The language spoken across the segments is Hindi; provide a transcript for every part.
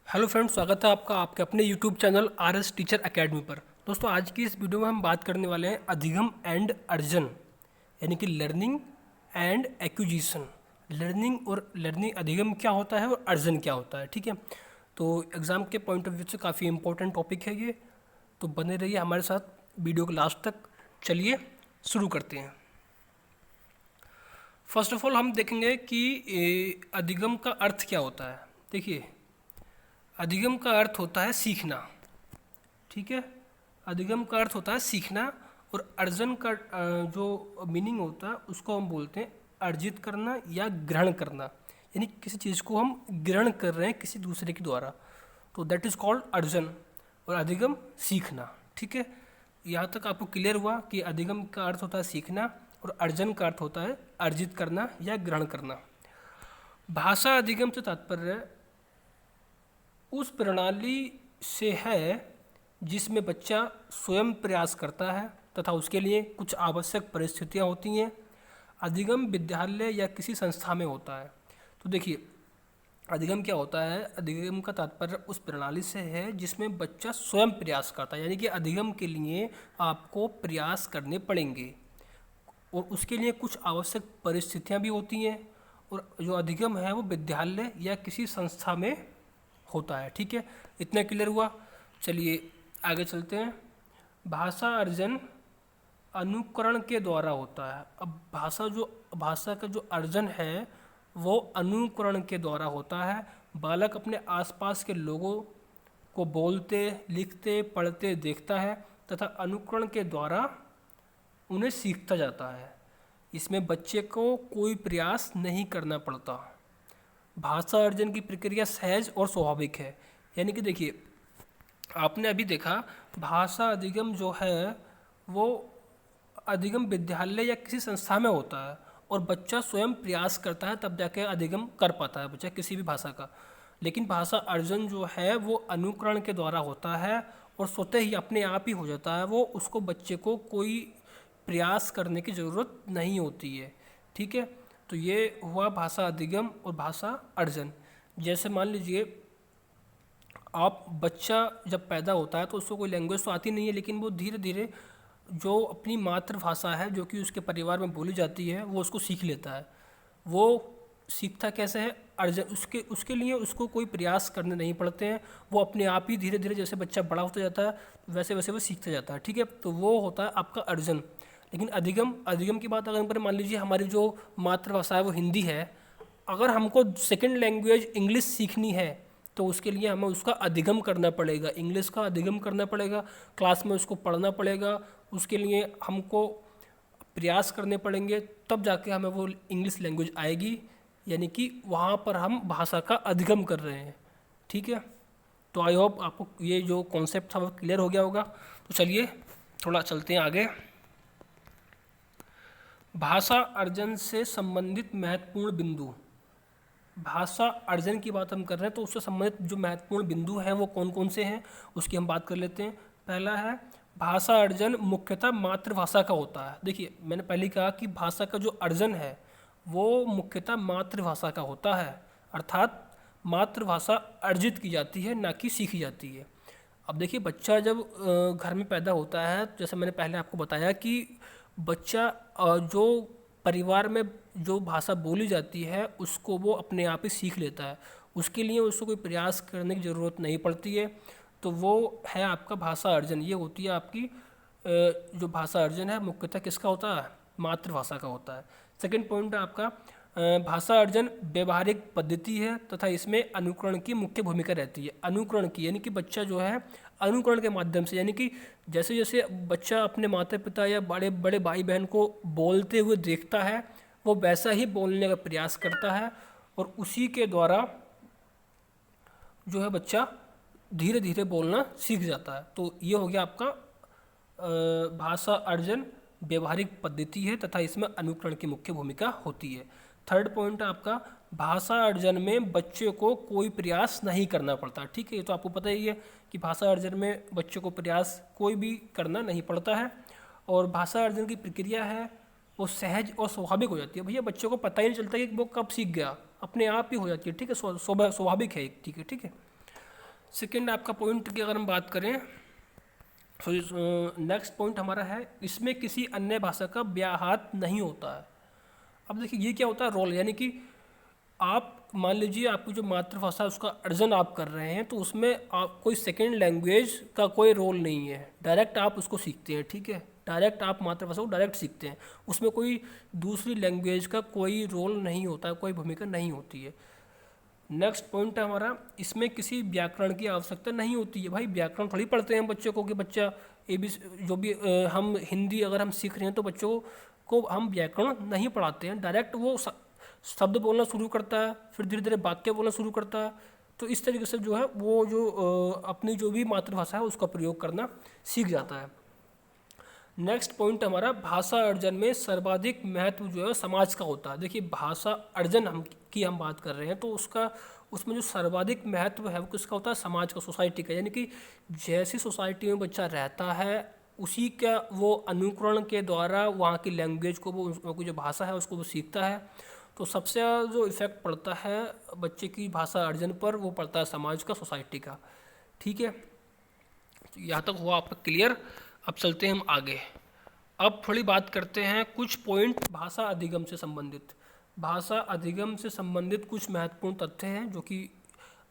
हेलो फ्रेंड्स, स्वागत है आपका आपके अपने YouTube channel R S teacher academy पर। दोस्तों, आज की इस वीडियो में हम बात करने वाले हैं अधिगम एंड अर्जन, यानी कि लर्निंग एंड एक्विजिशन। लर्निंग और लर्निंग अधिगम क्या होता है और अर्जन क्या होता है, ठीक है। तो एग्ज़ाम के पॉइंट ऑफ व्यू से काफ़ी इंपॉर्टेंट टॉपिक है ये, तो बने रहिए हमारे साथ वीडियो के लास्ट तक। चलिए शुरू करते हैं। फर्स्ट ऑफ ऑल हम देखेंगे कि अधिगम का अर्थ क्या होता है। देखिए, अधिगम का अर्थ होता है सीखना, ठीक है। अधिगम का अर्थ होता है सीखना, और अर्जन का जो मीनिंग होता है उसको हम बोलते हैं अर्जित करना या ग्रहण करना, यानी किसी चीज़ को हम ग्रहण कर रहे हैं किसी दूसरे के द्वारा, तो दैट इज़ कॉल्ड अर्जन। और अधिगम सीखना, ठीक है। यहाँ तक आपको क्लियर हुआ कि अधिगम का अर्थ होता है सीखना और अर्जन का अर्थ होता है अर्जित करना या ग्रहण करना। भाषा अधिगम से तात्पर्य उस प्रणाली से है जिसमें बच्चा स्वयं प्रयास करता है तथा उसके लिए कुछ आवश्यक परिस्थितियाँ होती हैं। अधिगम विद्यालय या किसी संस्था में होता है। तो देखिए, अधिगम क्या होता है। अधिगम का तात्पर्य उस प्रणाली से है जिसमें बच्चा स्वयं प्रयास करता है, यानी कि अधिगम के लिए आपको प्रयास करने पड़ेंगे और उसके लिए कुछ आवश्यक परिस्थितियाँ भी होती हैं। और जो अधिगम है वो विद्यालय या किसी संस्था में होता है, ठीक है। इतना क्लियर हुआ। चलिए आगे चलते हैं। भाषा अर्जन अनुकरण के द्वारा होता है। अब भाषा का जो अर्जन है वो अनुकरण के द्वारा होता है। बालक अपने आसपास के लोगों को बोलते, लिखते, पढ़ते देखता है तथा अनुकरण के द्वारा उन्हें सीखता जाता है। इसमें बच्चे को कोई प्रयास नहीं करना पड़ता। भाषा अर्जन की प्रक्रिया सहज और स्वाभाविक है। यानी कि देखिए, आपने अभी देखा भाषा अधिगम जो है वो अधिगम विद्यालय या किसी संस्था में होता है और बच्चा स्वयं प्रयास करता है तब जाके अधिगम कर पाता है बच्चा किसी भी भाषा का। लेकिन भाषा अर्जन जो है वो अनुकरण के द्वारा होता है और स्वतः ही अपने आप ही हो जाता है। वो उसको बच्चे को कोई प्रयास करने की ज़रूरत नहीं होती है, ठीक है। तो ये हुआ भाषा अधिगम और भाषा अर्जन। जैसे मान लीजिए, आप बच्चा जब पैदा होता है तो उसको कोई लैंग्वेज तो आती नहीं है, लेकिन वो धीरे धीरे जो अपनी मातृभाषा है जो कि उसके परिवार में बोली जाती है वो उसको सीख लेता है। वो सीखता कैसे है, अर्जन। उसके उसके लिए उसको कोई प्रयास करने नहीं पड़ते हैं। वो अपने आप ही धीरे धीरे, जैसे बच्चा बड़ा होता जाता है वैसे वैसे वो सीखता जाता है, ठीक है। तो वो होता है आपका अर्जन। लेकिन अधिगम अधिगम की बात अगर करें, मान लीजिए हमारी जो मातृभाषा है वो हिंदी है, अगर हमको सेकंड लैंग्वेज इंग्लिश सीखनी है तो उसके लिए हमें उसका अधिगम करना पड़ेगा, इंग्लिश का अधिगम करना पड़ेगा, क्लास में उसको पढ़ना पड़ेगा। उसके लिए हमको प्रयास करने पड़ेंगे, तब जाके हमें वो इंग्लिश लैंग्वेज आएगी, यानी कि वहाँ पर हम भाषा का अधिगम कर रहे हैं, ठीक है। तो आई होप आपको ये जो कॉन्सेप्ट था वो क्लियर हो गया होगा। तो चलिए थोड़ा चलते हैं आगे। भाषा अर्जन से संबंधित महत्वपूर्ण बिंदु। भाषा अर्जन की बात हम कर रहे हैं तो उससे संबंधित जो महत्वपूर्ण बिंदु हैं वो कौन कौन से हैं उसकी हम बात कर लेते हैं। पहला है, भाषा अर्जन मुख्यतः मातृभाषा का होता है। देखिए, मैंने पहले ही कहा कि भाषा का जो अर्जन है वो मुख्यतः मातृभाषा का होता है, अर्थात मातृभाषा अर्जित की जाती है, ना कि सीखी जाती है। अब देखिए, बच्चा जब घर में पैदा होता है, जैसे मैंने पहले आपको बताया कि बच्चा जो परिवार में जो भाषा बोली जाती है उसको वो अपने आप ही सीख लेता है। उसके लिए उसको कोई प्रयास करने की ज़रूरत नहीं पड़ती है। तो वो है आपका भाषा अर्जन। ये होती है आपकी जो भाषा अर्जन है मुख्यतः किसका होता है, मातृभाषा का होता है। सेकंड पॉइंट है आपका, भाषा अर्जन व्यवहारिक पद्धति है तथा इसमें अनुकरण की मुख्य भूमिका रहती है। अनुकरण की, यानी कि बच्चा जो है अनुकरण के माध्यम से, यानी कि जैसे जैसे बच्चा अपने माता पिता या बड़े बड़े भाई बहन को बोलते हुए देखता है वो वैसा ही बोलने का प्रयास करता है और उसी के द्वारा जो है बच्चा धीरे धीरे बोलना सीख जाता है। तो ये हो गया आपका भाषा अर्जन व्यवहारिक पद्धति है तथा इसमें अनुकरण की मुख्य भूमिका होती है। थर्ड पॉइंट है आपका, भाषा अर्जन में बच्चे को कोई प्रयास नहीं करना पड़ता, ठीक है। ये तो आपको पता ही है कि भाषा अर्जन में बच्चे को प्रयास कोई भी करना नहीं पड़ता है। और भाषा अर्जन की प्रक्रिया है वो सहज और स्वाभाविक हो जाती है। भैया बच्चों को पता ही नहीं चलता कि वो कब सीख गया, अपने आप ही हो जाती है, ठीक है। स्वाभाविक है, ठीक है, ठीक है। सेकेंड आपका पॉइंट की अगर हम बात करें, नेक्स्ट पॉइंट हमारा है इसमें किसी अन्य भाषा का व्याहात नहीं होता है। अब देखिए ये क्या होता है, रोल, यानी कि आप मान लीजिए आपकी जो मातृभाषा है उसका अर्जन आप कर रहे हैं, तो उसमें आप कोई सेकेंड लैंग्वेज का कोई रोल नहीं है, डायरेक्ट आप उसको सीखते हैं, ठीक है, डायरेक्ट आप मातृभाषा को डायरेक्ट सीखते हैं, उसमें कोई दूसरी लैंग्वेज का कोई रोल नहीं होता है, कोई भूमिका नहीं होती है। नेक्स्ट पॉइंट है हमारा, इसमें किसी व्याकरण की आवश्यकता नहीं होती है। भाई व्याकरण थोड़ी पढ़ते हैं बच्चों को कि बच्चा ए बी जो भी हम हिंदी अगर हम सीख रहे हैं तो बच्चों को हम व्याकरण नहीं पढ़ाते हैं, डायरेक्ट वो शब्द बोलना शुरू करता है, फिर धीरे धीरे वाक्य बोलना शुरू करता है। तो इस तरीके से जो है वो जो अपनी जो भी मातृभाषा है उसका प्रयोग करना सीख जाता है। नेक्स्ट पॉइंट हमारा, भाषा अर्जन में सर्वाधिक महत्व जो है समाज का होता है। देखिए भाषा अर्जन हम बात कर रहे हैं तो उसमें जो सर्वाधिक महत्व है वो किसका होता है, समाज का, सोसाइटी का। यानी कि जैसी सोसाइटी में बच्चा रहता है उसी का वो अनुकरण के द्वारा वहाँ की लैंग्वेज को, वो की जो भाषा है उसको वो सीखता है। तो सबसे जो इफेक्ट पड़ता है बच्चे की भाषा अर्जन पर वो पड़ता है समाज का, सोसाइटी का। ठीक है, तो यहाँ तक हुआ आपका क्लियर। अब चलते हैं हम आगे। अब थोड़ी बात करते हैं कुछ पॉइंट भाषा अधिगम से संबंधित। भाषा अधिगम से संबंधित कुछ महत्वपूर्ण तथ्य हैं जो कि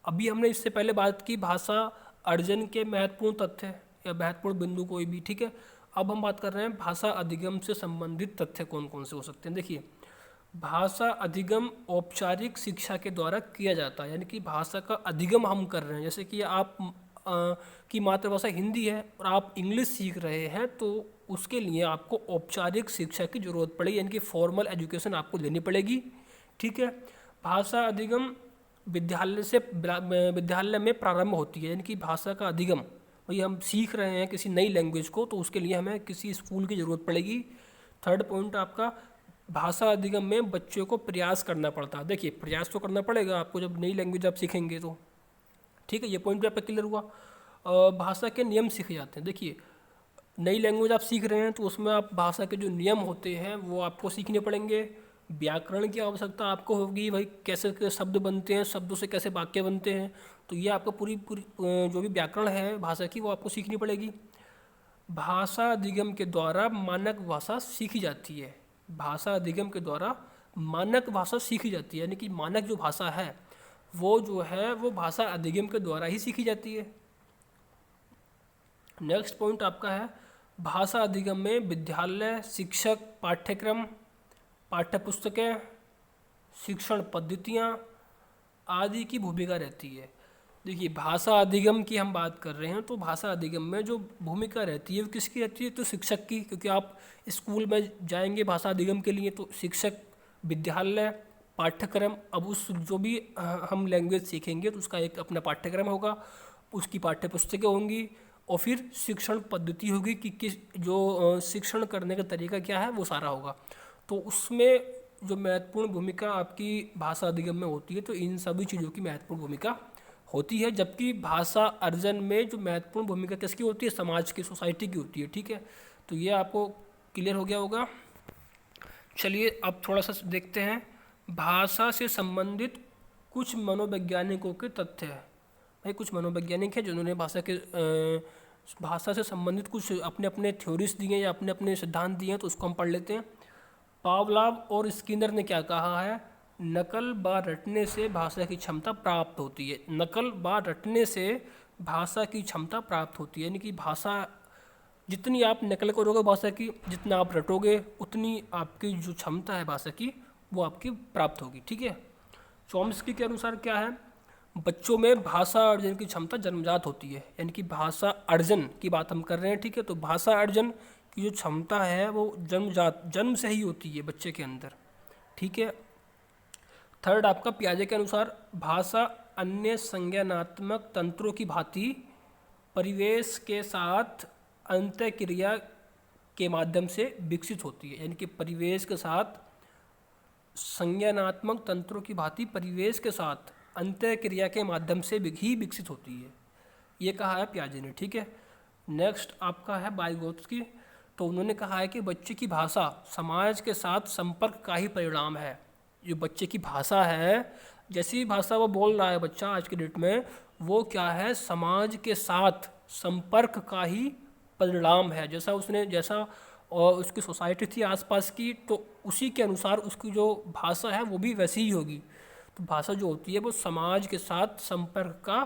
अभी हमने इससे पहले बात की भाषा अर्जन के महत्वपूर्ण तथ्य या महत्वपूर्ण बिंदु कोई भी, ठीक है। अब हम बात कर रहे हैं भाषा अधिगम से संबंधित तथ्य कौन कौन से हो सकते हैं। देखिए भाषा अधिगम औपचारिक शिक्षा के द्वारा किया जाता है, यानी कि भाषा का अधिगम हम कर रहे हैं। जैसे कि आप की मातृभाषा हिंदी है और आप इंग्लिश सीख रहे हैं तो उसके लिए आपको औपचारिक शिक्षा की ज़रूरत पड़ेगी, यानी कि फॉर्मल एजुकेशन आपको लेनी पड़ेगी, ठीक है। भाषा अधिगम विद्यालय में प्रारंभ होती है, यानी कि भाषा का अधिगम भाई हम सीख रहे हैं किसी नई लैंग्वेज को तो उसके लिए हमें किसी स्कूल की ज़रूरत पड़ेगी। थर्ड पॉइंट आपका, भाषा अधिगम में बच्चों को प्रयास करना पड़ता है। देखिए प्रयास तो करना पड़ेगा आपको जब नई लैंग्वेज आप सीखेंगे तो, ठीक है, ये पॉइंट भी आपका क्लियर हुआ। भाषा के नियम सीखे जाते हैं। देखिए नई लैंग्वेज आप सीख रहे हैं तो उसमें आप भाषा के जो नियम होते हैं वो आपको सीखने पड़ेंगे। व्याकरण की आवश्यकता आपको होगी, भाई कैसे कैसे शब्द बनते हैं, शब्दों से कैसे वाक्य बनते हैं, तो ये आपको पूरी जो भी व्याकरण है भाषा की वो आपको सीखनी पड़ेगी। भाषा अधिगम के द्वारा मानक भाषा सीखी जाती है। भाषा अधिगम के द्वारा मानक भाषा सीखी जाती है, यानी कि मानक जो भाषा है वो जो है वो भाषा अधिगम के द्वारा ही सीखी जाती है। नेक्स्ट पॉइंट आपका है, भाषा अधिगम में विद्यालय, शिक्षक, पाठ्यक्रम, पाठ्यपुस्तकें, शिक्षण पद्धतियाँ आदि की भूमिका रहती है। देखिए भाषा अधिगम की हम बात कर रहे हैं तो भाषा अधिगम में जो भूमिका रहती है वो किसकी रहती है, तो शिक्षक की, क्योंकि आप स्कूल में जाएंगे भाषा अधिगम के लिए तो शिक्षक, विद्यालय, पाठ्यक्रम, अब उस जो भी हम लैंग्वेज सीखेंगे तो उसका एक अपना पाठ्यक्रम होगा, उसकी पाठ्यपुस्तकें होंगी और फिर शिक्षण पद्धति होगी कि किस जो शिक्षण करने का तरीका क्या है वो सारा होगा। तो उसमें जो महत्वपूर्ण भूमिका आपकी भाषा अधिगम में होती है तो इन सभी चीज़ों की महत्वपूर्ण भूमिका होती है। जबकि भाषा अर्जन में जो महत्वपूर्ण भूमिका किसकी होती है, समाज की, सोसाइटी की होती है, ठीक है। तो ये आपको क्लियर हो गया होगा। चलिए अब थोड़ा सा देखते हैं भाषा से संबंधित कुछ मनोवैज्ञानिकों के तथ्य है। भाई कुछ मनोवैज्ञानिक हैं जिन्होंने भाषा से संबंधित कुछ अपने अपने थ्योरीज दिए या अपने अपने सिद्धांत दिए हैं, तो उसको हम पढ़ लेते हैं। पावलाव और स्किनर ने क्या कहा है, नकल व रटने से भाषा की क्षमता प्राप्त होती है। नकल व रटने से भाषा की क्षमता प्राप्त होती है, यानी कि भाषा जितनी आप नकल करोगे भाषा की, जितना आप रटोगे उतनी आपकी जो क्षमता है भाषा की वो आपकी प्राप्त होगी, ठीक है। चॉम्स्की के अनुसार क्या है, बच्चों में भाषा अर्जन की क्षमता जन्मजात होती है, यानी कि भाषा अर्जन की बात हम कर रहे हैं, ठीक है। तो भाषा अर्जन की जो क्षमता है वो जन्म से ही होती है बच्चे के अंदर, ठीक है। थर्ड आपका पियाजे के अनुसार भाषा अन्य संज्ञानात्मक तंत्रों की भांति परिवेश के साथ अंतःक्रिया के माध्यम से विकसित होती है, यानी कि परिवेश के साथ संज्ञानात्मक तंत्रों की भांति परिवेश के साथ अंतःक्रिया के माध्यम से ही विकसित होती है, ये कहा है पियाजे ने, ठीक है। नेक्स्ट आपका है वाइगोत्स्की, तो उन्होंने कहा है कि बच्चे की भाषा समाज के साथ संपर्क का ही परिणाम है। जो बच्चे की भाषा है, जैसी भाषा वो बोल रहा है बच्चा आज के डेट में, वो क्या है, समाज के साथ संपर्क का ही परिणाम है। जैसा और उसकी सोसाइटी थी आसपास की, तो उसी के अनुसार उसकी जो भाषा है वो भी वैसी ही होगी। तो भाषा जो होती है वो समाज के साथ संपर्क का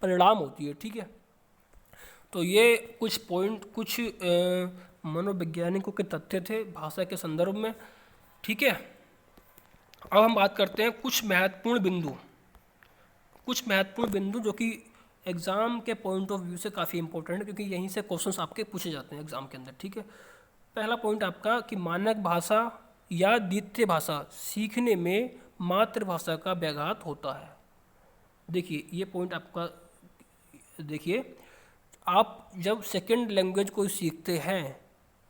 परिणाम होती है, ठीक है। तो ये कुछ पॉइंट, कुछ मनोवैज्ञानिकों के तथ्य थे भाषा के संदर्भ में, ठीक है। अब हम बात करते हैं कुछ महत्वपूर्ण बिंदु जो कि एग्ज़ाम के पॉइंट ऑफ व्यू से काफ़ी इंपॉर्टेंट है, क्योंकि यहीं से क्वेश्चंस आपके पूछे जाते हैं एग्ज़ाम के अंदर, ठीक है। पहला पॉइंट आपका कि मानक भाषा या द्वितीय भाषा सीखने में मातृभाषा का व्याघात होता है। देखिए ये पॉइंट आपका, देखिए आप जब सेकंड लैंग्वेज को सीखते हैं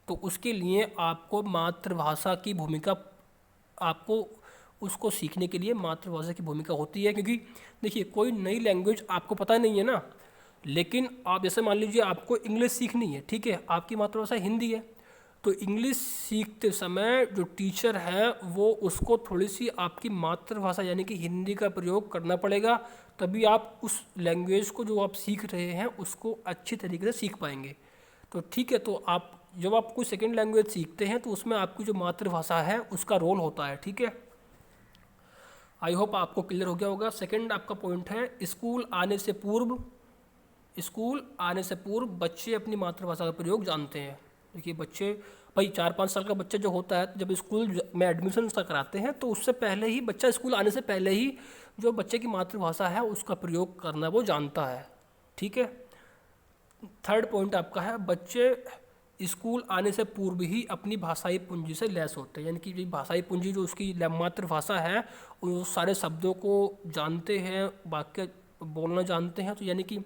तो उसके लिए आपको मातृभाषा की भूमिका, आपको उसको सीखने के लिए मातृभाषा की भूमिका होती है। क्योंकि देखिए कोई नई लैंग्वेज आपको पता नहीं है ना, लेकिन आप जैसे मान लीजिए आपको इंग्लिश सीखनी है, ठीक है, आपकी मातृभाषा हिंदी है, तो इंग्लिश सीखते समय जो टीचर है वो उसको थोड़ी सी आपकी मातृभाषा यानी कि हिंदी का प्रयोग करना पड़ेगा, तभी आप उस लैंग्वेज को जो आप सीख रहे हैं उसको अच्छी तरीके से सीख पाएंगे। तो ठीक है, तो आप जब आप कोई सेकेंड लैंग्वेज सीखते हैं तो उसमें आपकी जो मातृभाषा है उसका रोल होता है, ठीक है। आई होप आपको क्लियर हो गया होगा। सेकेंड आपका पॉइंट है स्कूल आने से पूर्व बच्चे अपनी मातृभाषा का प्रयोग जानते हैं। देखिए बच्चे, भाई 4-5 साल का बच्चा जो होता है जब स्कूल में एडमिशन कराते हैं तो उससे पहले ही, बच्चा स्कूल आने से पहले ही जो बच्चे की मातृभाषा है उसका प्रयोग करना वो जानता है, ठीक है। थर्ड पॉइंट आपका है बच्चे स्कूल आने से पूर्व ही अपनी भाषाई पूंजी से लैस होते हैं, यानी कि जो भाषाई पूंजी जो उसकी मातृभाषा है उस सारे शब्दों को जानते हैं, वाक्य बोलना जानते हैं। तो यानी कि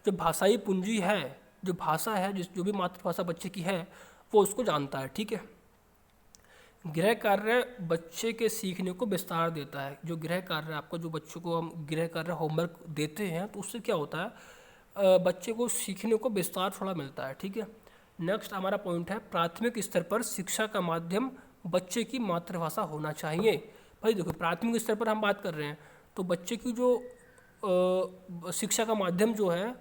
जो भाषाई पूंजी है, जो भाषा है, जो भी मातृभाषा बच्चे की है वो उसको जानता है, ठीक है। गृह कार्य बच्चे के सीखने को विस्तार देता है। जो गृह कार्य आपको, जो बच्चों को हम गृह कार्य होमवर्क देते हैं तो उससे क्या होता है, बच्चे को सीखने को विस्तार थोड़ा मिलता है, ठीक है। नेक्स्ट हमारा पॉइंट है प्राथमिक स्तर पर शिक्षा का माध्यम बच्चे की मातृभाषा होना चाहिए। भाई देखो प्राथमिक स्तर पर हम बात कर रहे हैं तो बच्चे की जो शिक्षा का माध्यम जो है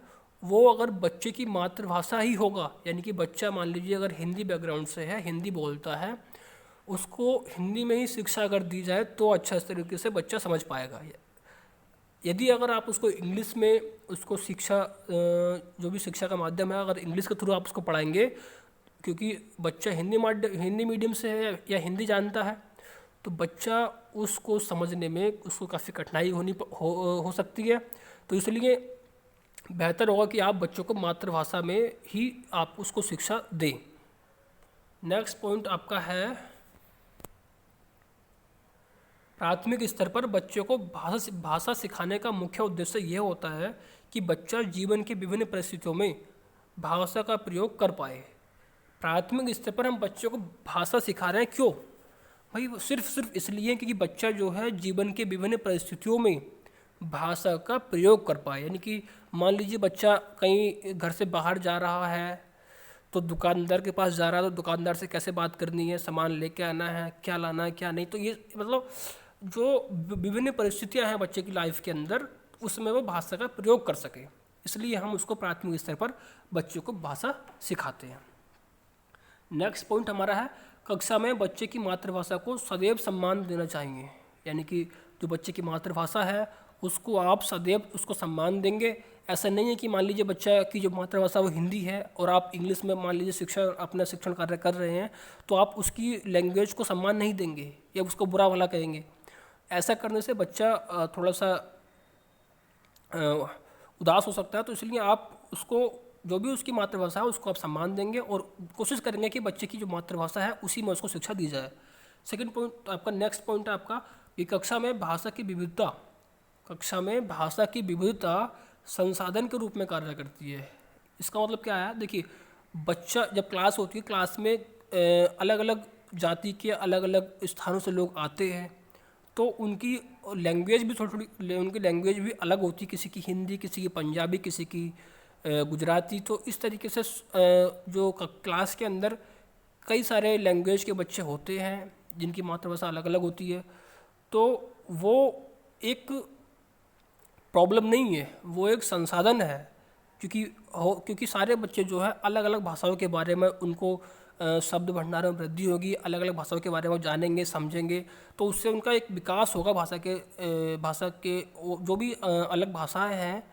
वो अगर बच्चे की मातृभाषा ही होगा, यानी कि बच्चा मान लीजिए अगर हिंदी बैकग्राउंड से है, हिंदी बोलता है, उसको हिंदी में ही शिक्षा अगर दी जाए तो अच्छा इस तरीके से बच्चा समझ पाएगा। यदि अगर आप उसको इंग्लिश में उसको शिक्षा, जो भी शिक्षा का माध्यम है, अगर इंग्लिश के थ्रू आप उसको पढ़ाएंगे, क्योंकि बच्चा हिंदी मीडियम से है या हिंदी जानता है, तो बच्चा उसको समझने में उसको काफ़ी कठिनाई हो सकती है। तो इसलिए बेहतर होगा कि आप बच्चों को मातृभाषा में ही आप उसको शिक्षा दें। नेक्स्ट पॉइंट आपका है प्राथमिक स्तर पर बच्चों को भाषा सिखाने का मुख्य उद्देश्य यह होता है कि बच्चा जीवन की विभिन्न परिस्थितियों में भाषा का प्रयोग कर पाए। प्राथमिक स्तर पर हम बच्चों को भाषा सिखा रहे हैं, क्यों भाई? वो सिर्फ इसलिए क्योंकि बच्चा जो है जीवन के विभिन्न परिस्थितियों में भाषा का प्रयोग कर पाए। यानी कि मान लीजिए बच्चा कहीं घर से बाहर जा रहा है तो दुकानदार के पास जा रहा है, तो दुकानदार से कैसे बात करनी है, सामान लेके आना है, क्या लाना है क्या नहीं। तो ये मतलब जो विभिन्न परिस्थितियां हैं बच्चे की लाइफ के अंदर, उसमें वो भाषा का प्रयोग कर सके, इसलिए हम उसको प्राथमिक स्तर पर बच्चों को भाषा सिखाते हैं। नेक्स्ट पॉइंट हमारा है कक्षा में बच्चे की मातृभाषा को सदैव सम्मान देना चाहिए। यानी कि जो बच्चे की मातृभाषा है उसको आप सदैव उसको सम्मान देंगे। ऐसा नहीं है कि मान लीजिए बच्चा की जो मातृभाषा वो हिंदी है और आप इंग्लिश में मान लीजिए अपना शिक्षण कार्य कर रहे हैं, तो आप उसकी लैंग्वेज को सम्मान नहीं देंगे या उसको बुरा भला कहेंगे। ऐसा करने से बच्चा थोड़ा सा उदास हो सकता है। तो इसलिए आप उसको जो भी उसकी मातृभाषा है उसको आप सम्मान देंगे और कोशिश करेंगे कि बच्चे की जो मातृभाषा है उसी में उसको शिक्षा दी जाए। सेकंड पॉइंट आपका, नेक्स्ट पॉइंट है आपका कि कक्षा में भाषा की विविधता संसाधन के रूप में कार्य करती है। इसका मतलब क्या है? देखिए बच्चा जब क्लास होती है, क्लास में अलग अलग जाति के अलग अलग स्थानों से लोग आते हैं, तो उनकी लैंग्वेज भी उनकी लैंग्वेज भी अलग होती है। किसी की हिंदी, किसी की पंजाबी, किसी की गुजराती। तो इस तरीके से जो क्लास के अंदर कई सारे लैंग्वेज के बच्चे होते हैं जिनकी मातृभाषा अलग अलग होती है, तो वो एक प्रॉब्लम नहीं है, वो एक संसाधन है। क्योंकि सारे बच्चे जो है अलग अलग भाषाओं के बारे में उनको शब्द भंडार में वृद्धि होगी, अलग अलग भाषाओं के बारे में जानेंगे समझेंगे, तो उससे उनका एक विकास होगा। भाषा के जो भी अलग भाषाएं हैं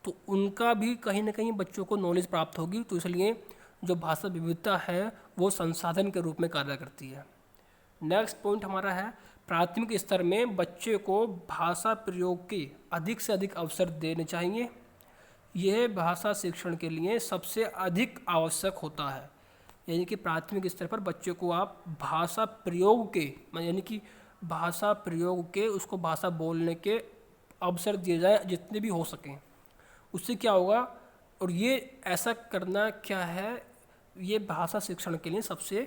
तो उनका भी कहीं ना कहीं बच्चों को नॉलेज प्राप्त होगी। तो इसलिए जो भाषा विविधता है वो संसाधन के रूप में कार्य करती है। नेक्स्ट पॉइंट हमारा है, प्राथमिक स्तर में बच्चे को भाषा प्रयोग के अधिक से अधिक अवसर देने चाहिए। यह भाषा शिक्षण के लिए सबसे अधिक आवश्यक होता है। यानी कि प्राथमिक स्तर पर बच्चे को आप भाषा प्रयोग के यानी कि भाषा प्रयोग के उसको भाषा बोलने के अवसर दिए जाए जितने भी हो सकें। उससे क्या होगा, और ये ऐसा करना क्या है, ये भाषा शिक्षण के लिए सबसे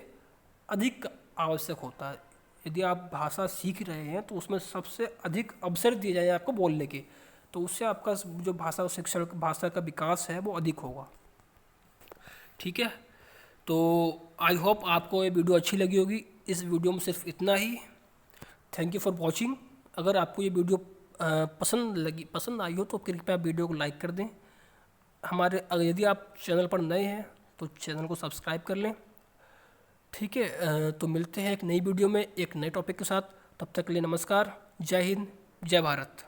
अधिक आवश्यक होता है। यदि आप भाषा सीख रहे हैं तो उसमें सबसे अधिक अवसर दिए जाए आपको बोलने के, तो उससे आपका जो भाषा शिक्षण भाषा का विकास है वो अधिक होगा। ठीक है, तो आई होप आपको ये वीडियो अच्छी लगी होगी। इस वीडियो में सिर्फ इतना ही। Thank you for watching. अगर आपको ये वीडियो पसंद आई हो तो कृपया वीडियो को लाइक कर दें। यदि आप चैनल पर नए हैं तो चैनल को सब्सक्राइब कर लें। ठीक है, तो मिलते हैं एक नई वीडियो में एक नए टॉपिक के साथ। तब तक के लिए नमस्कार, जय हिंद, जय भारत।